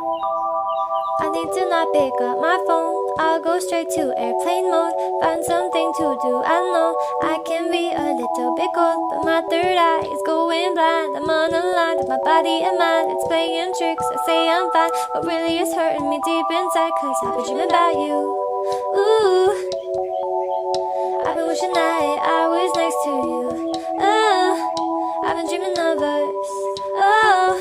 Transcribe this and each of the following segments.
I need to not pick up my phone. I'll go straight to airplane mode. Find something to do. I know I can be a little bit cold, but my third eye is going blind. I'm on a line with my body and mind. It's playing tricks. I say I'm fine, but really it's hurting me deep inside. Cause I've been dreaming about you. Ooh, I've been wishing that I was next to you. Oh, I've been dreaming of us. Oh,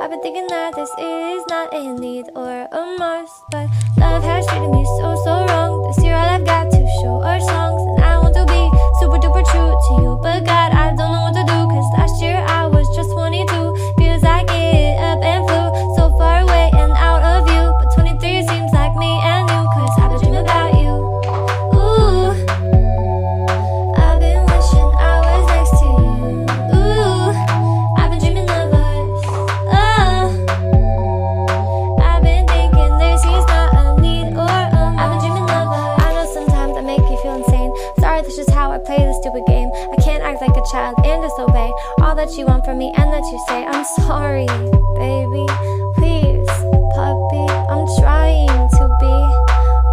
I've been thinking that this is not a need or a must, but love has treated me so wrong. This year all I've got to show are songs, and I want to be super duper true to you, but God, I don't know what to do. Cause last year I was just 22. Feels like it up and flew so far away and out of view, but 23 seems like me and you. Cause I've been dreaming about you. Ooh, I've been wishing I was next to you. Ooh, I've been dreaming of us. Oh, I've been thinking this is not a need or a must. I've been dreaming of us. I know sometimes I make you feel insane. Sorry, that's just how I play this stupid game. I can't act like a child and disobey all that you want from me and that you say. I'm sorry, baby. Please, puppy. I'm trying to be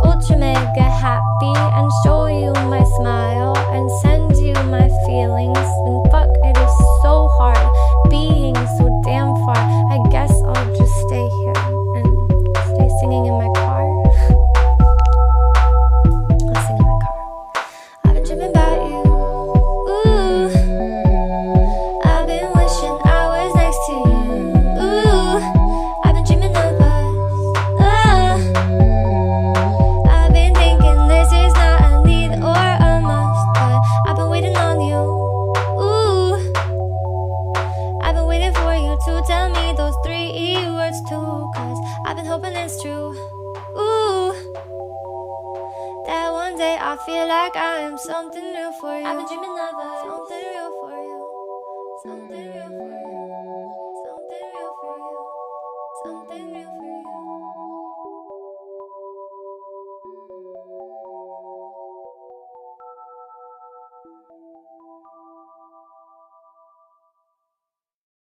ultra mega happy and show you my smile and send you my feelings. And fuck, it is so hard being so damn far. I guess I'll just stay here and stay singing in my car. I'll sing in my car. I've been dreaming about you. Ooh, I've been wishing I was next to you. Ooh, I've been dreaming of us. Oh, I've been thinking this is not a need or a must, but I've been waiting on you. Ooh, I've been waiting for you to tell me those 3 words too. Cause I've been hoping it's true. Ooh, that one day I feel like I am something real for you. I've been dreaming of us. Something real for you. Something real for you.